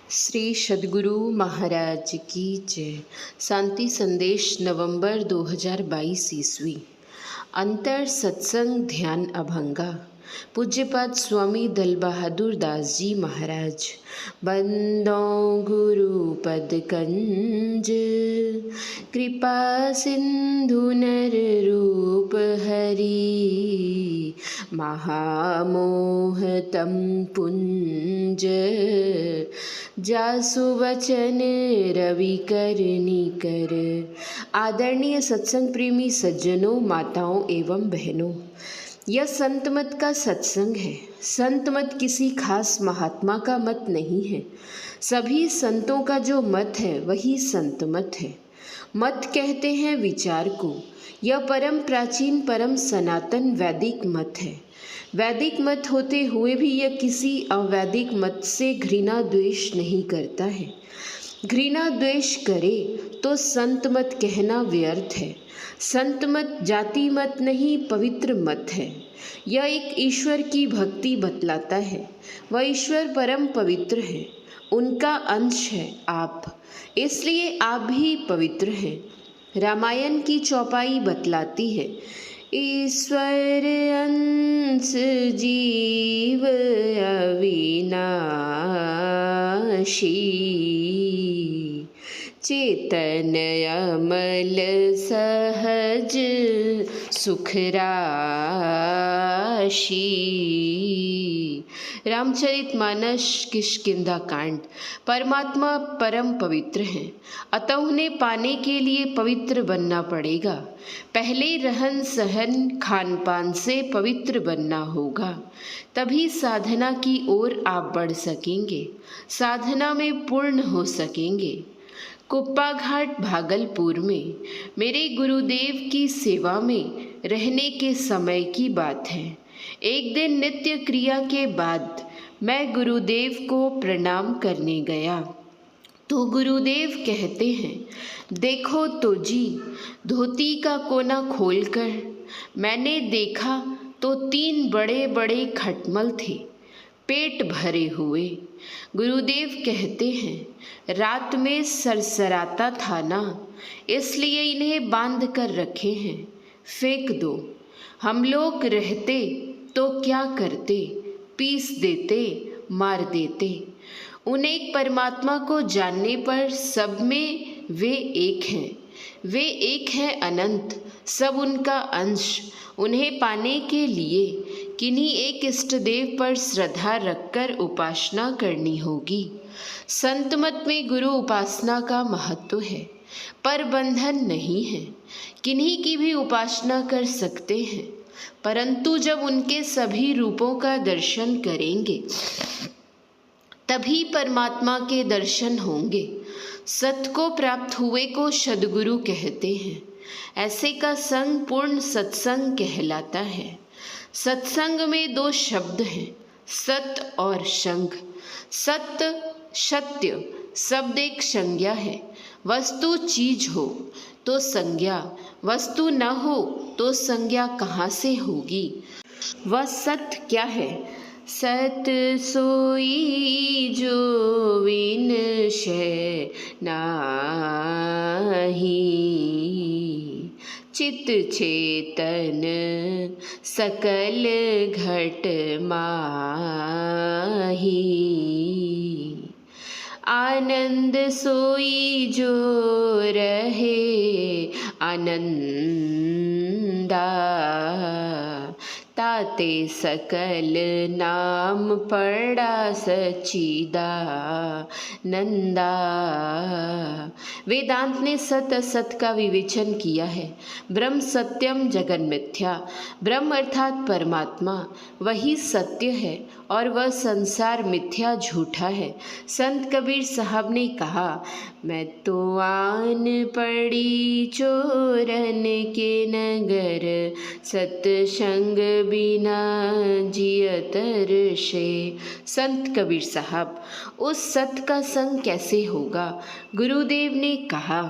श्री सद्गुरु महाराज की जय। शांति संदेश नवंबर 2022 ईस्वी। अंतर सत्संग ध्यान अभंगा। पूज्यपाद स्वामी दल बहादुर दास जी महाराज। बंदों गुरु पद कंज, कृपा सिंधु नर रूप हरि, महामोह तम पुंज, जासु वचन रवि कर निकर। आदरणीय सत्संग प्रेमी सज्जनों, माताओं एवं बहनों, यह संत मत का सत्संग है। संत मत किसी खास महात्मा का मत नहीं है। सभी संतों का जो मत है वही संत मत है। मत कहते हैं विचार को। यह परम प्राचीन परम सनातन वैदिक मत है। वैदिक मत होते हुए भी यह किसी अवैदिक मत से घृणा द्वेष नहीं करता है। घृणा द्वेष करे तो संत मत कहना व्यर्थ है। संत मत जाति मत नहीं, पवित्र मत है। यह एक ईश्वर की भक्ति बतलाता है। वह ईश्वर परम पवित्र है, उनका अंश है आप, इसलिए आप भी पवित्र हैं। रामायण की चौपाई बतलाती है, ईश्वर अंश जीव अविनाशी, चेतन अमल सहज सुख राशि। रामचरितमानस किष्किंधा कांड। परमात्मा परम पवित्र हैं, अतः उन्हें पाने के लिए पवित्र बनना पड़ेगा। पहले रहन सहन खान पान से पवित्र बनना होगा, तभी साधना की ओर आप बढ़ सकेंगे, साधना में पूर्ण हो सकेंगे। कुप्पा घाट भागलपुर में मेरे गुरुदेव की सेवा में रहने के समय की बात है। एक दिन नित्य क्रिया के बाद मैं गुरुदेव को प्रणाम करने गया तो गुरुदेव कहते हैं, देखो तो जी, धोती का कोना खोलकर मैंने देखा तो 3 बड़े बड़े खटमल थे, पेट भरे हुए। गुरुदेव कहते हैं, रात में सरसराता था ना, इसलिए इन्हें बांध कर रखे हैं, फेंक दो। हम लोग रहते तो क्या करते, पीस देते, मार देते। उन एक परमात्मा को जानने पर सब में वे एक हैं। वे एक हैं अनंत, सब उनका अंश। उन्हें पाने के लिए किन्हीं एक इष्ट देव पर श्रद्धा रखकर उपासना करनी होगी। संत मत में गुरु उपासना का महत्व है, पर बंधन नहीं है। किन्हीं की भी उपासना कर सकते हैं, परंतु जब उनके सभी रूपों का दर्शन करेंगे तभी परमात्मा के दर्शन होंगे। सत को प्राप्त हुए को सद्गुरु कहते हैं। ऐसे का संग पूर्ण सत्संग कहलाता है। सत्संग में 2 शब्द हैं, सत और संग। सत्य सत्य शब्द एक संज्ञा है। वस्तु चीज हो तो संज्ञा, वस्तु न हो तो संज्ञा कहाँ से होगी। वह सत्य क्या है? सत सोई जो विनशय नाहि, चित चेतन सकल घट माही। आनंद सोई जो रहे आनंदा, ताते सकल नाम पड़ा सच्चिदानंदा। वेदांत ने सत असत का विवेचन किया है। ब्रह्म सत्यम जगन मिथ्या। ब्रह्म अर्थात परमात्मा वही सत्य है और वह संसार मिथ्या झूठा है। संत कबीर साहब ने कहा, मैं तो आन पड़ी चोरन के नगर, सत्संग बिना जियत से। संत कबीर साहब, उस सत का संग कैसे होगा? गुरुदेव ने कहा,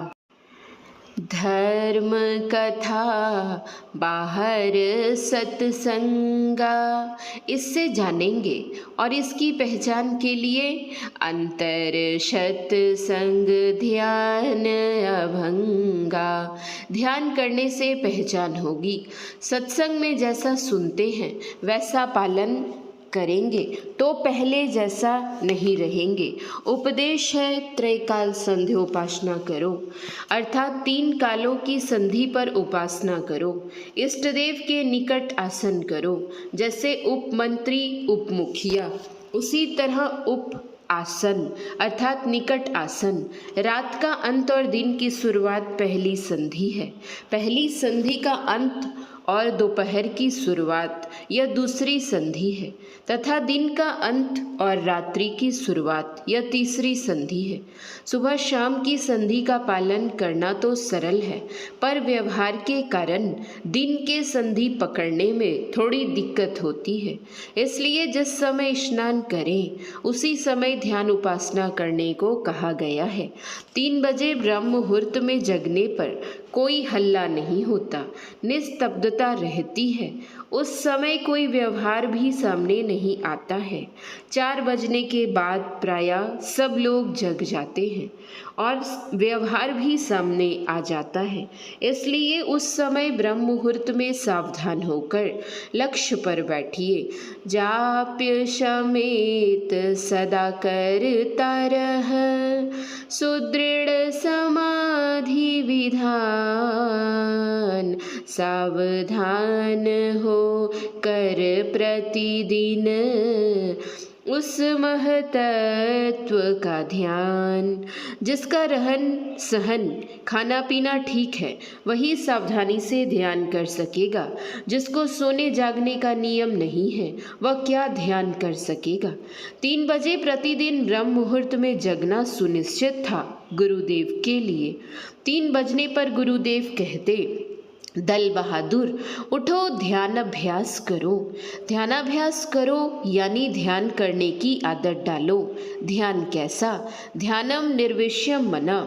धर्म कथा बाहर सत्संगा, इससे जानेंगे। और इसकी पहचान के लिए अंतर सत्संग ध्यान अभंगा, ध्यान करने से पहचान होगी। सत्संग में जैसा सुनते हैं वैसा पालन करेंगे तो पहले जैसा नहीं रहेंगे। उपदेश है त्रैकाल संध्योपासना करो, अर्थात 3 कालों की संधि पर उपासना करो। इष्ट देव के निकट आसन करो, जैसे उपमंत्री उपमुखिया उसी तरह उप आसन अर्थात निकट आसन। रात का अंत और दिन की शुरुआत पहली संधि है, पहली संधि का अंत और दोपहर की शुरुआत यह दूसरी संधि है, तथा दिन का अंत और रात्रि की शुरुआत यह तीसरी संधि है। सुबह शाम की संधि का पालन करना तो सरल है, पर व्यवहार के कारण दिन के संधि पकड़ने में थोड़ी दिक्कत होती है। इसलिए जिस समय स्नान करें उसी समय ध्यान उपासना करने को कहा गया है। 3 बजे ब्रह्म मुहूर्त में जगने पर कोई हल्ला नहीं होता, निस्तब्धता रहती है। उस समय कोई व्यवहार भी सामने नहीं आता है। 4 बजने के बाद प्रायः सब लोग जग जाते हैं और व्यवहार भी सामने आ जाता है। इसलिए उस समय ब्रह्म मुहूर्त में सावधान होकर लक्ष्य पर बैठिए। जाप्य समेत सदा करता रह, सुदृढ़ समाधि विधान, सावधान हो कर प्रतिदिन उस महतत्व का ध्यान। जिसका रहन सहन खाना पीना ठीक है वही सावधानी से ध्यान कर सकेगा। जिसको सोने जागने का नियम नहीं है वह क्या ध्यान कर सकेगा। 3 बजे प्रतिदिन ब्रह्म मुहूर्त में जगना सुनिश्चित था गुरुदेव के लिए। 3 बजने पर गुरुदेव कहते, दल बहादुर उठो ध्यान अभ्यास करो। ध्यानाभ्यास करो यानी ध्यान करने की आदत डालो। ध्यान कैसा? ध्यानम निर्विषयम मना,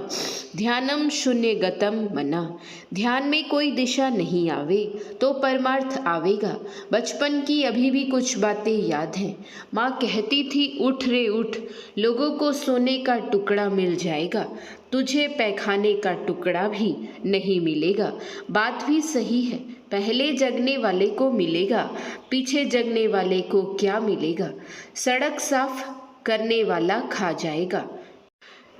ध्यानम शून्यगतम मना। ध्यान में कोई दिशा नहीं आवे तो परमार्थ आवेगा। बचपन की अभी भी कुछ बातें याद हैं। माँ कहती थी, उठ रे उठ, लोगों को सोने का टुकड़ा मिल जाएगा, तुझे पैखाने का टुकड़ा भी नहीं मिलेगा। बात भी सही है, पहले जगने वाले को मिलेगा, पीछे जगने वाले को क्या मिलेगा। सड़क साफ करने वाला खा जाएगा।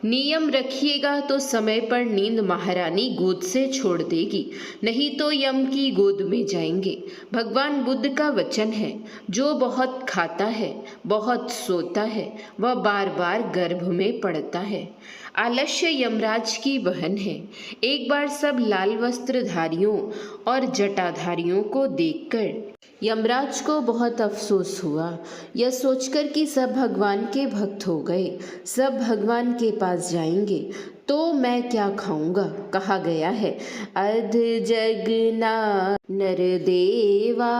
नियम रखिएगा तो समय पर नींद महारानी गोद से छोड़ देगी, नहीं तो यम की गोद में जाएंगे। भगवान बुद्ध का वचन है, जो बहुत खाता है बहुत सोता है वह बार बार गर्भ में पड़ता है। आलस्य यमराज की बहन है। एक बार सब लाल वस्त्रधारियों और जटाधारियों को देखकर यमराज को बहुत अफसोस हुआ, यह सोचकर कि सब भगवान के भक्त हो गए, सब भगवान के पास जाएंगे तो मैं क्या खाऊंगा। कहा गया है, अध जगना नर देवा,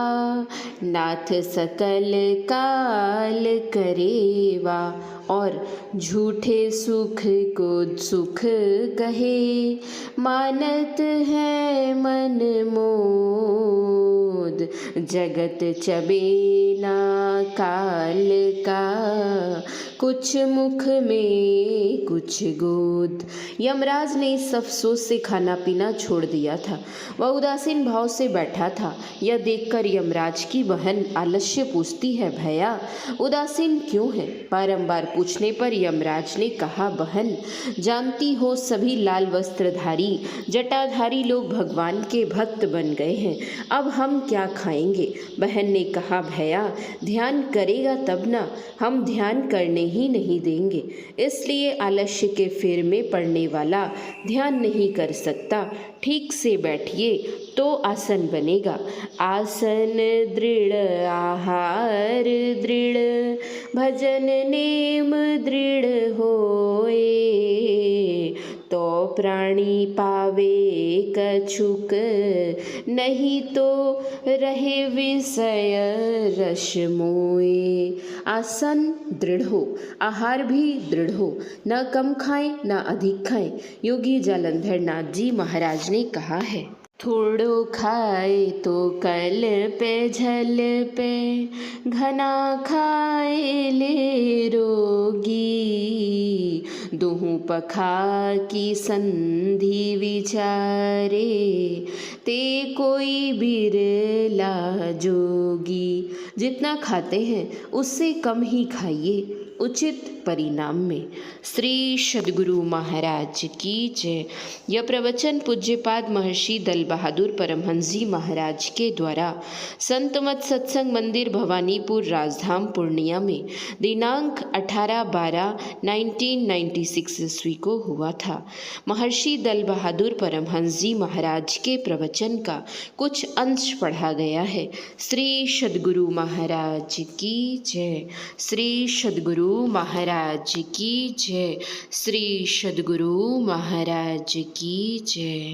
नाथ सकल काल करेवा। और झूठे सुख को सुख कहे, मानत है मन मोद। जगत चबेना काल का, कुछ मुख में कुछ गोद। यमराज ने इस अफसोस से खाना पीना छोड़ दिया था। वह उदासीन भाव से बैठा था। यह देखकर यमराज की बहन आलस्य पूछती है, भैया उदासीन क्यों है? बारंबार पूछने पर यमराज ने कहा, बहन जानती हो सभी लाल वस्त्रधारी जटाधारी लोग भगवान के भक्त बन गए हैं, अब हम क्या खाएंगे? बहन ने कहा, भैया ध्यान करेगा तब ना, हम ध्यान करने ही नहीं देंगे। इसलिए आलस्य के फेर में पड़ने वाला ध्यान नहीं कर सकता। ठीक से बैठिए तो आसन बनेगा। आसन दृढ़, आहार दृढ़, भजन नेम दृढ़ होए, तो प्राणी पावे कछुक, नहीं तो रहे विषय रस मोए। आसन दृढ़ हो, आहार भी दृढ़ हो, न कम खाएं न अधिक खाएं, योगी जालंधर नाथ जी महाराज ने कहा है। थोड़ो खाए तो कल पे झल पे, घना खाए ले रोगी। दुहु पखा की संधि विचारे, ते कोई बिरला जोगी। जितना खाते हैं उससे कम ही खाइए, उचित परिणाम में। श्री सद्गुरु महाराज की जय। यह प्रवचन पूज्यपाद महर्षि दल बहादुर परमहंस जी महाराज के द्वारा संत मत सत्संग मंदिर भवानीपुर राजधाम पूर्णिया में दिनांक 18/12/1996 ईस्वी को हुआ था। महर्षि दल बहादुर परमहंस जी महाराज के प्रवचन का कुछ अंश पढ़ा गया है। श्री सद्गुरु महाराज की जय। श्री सद्गुरु महाराज की जय। श्री सद्गुरु महाराज की जय।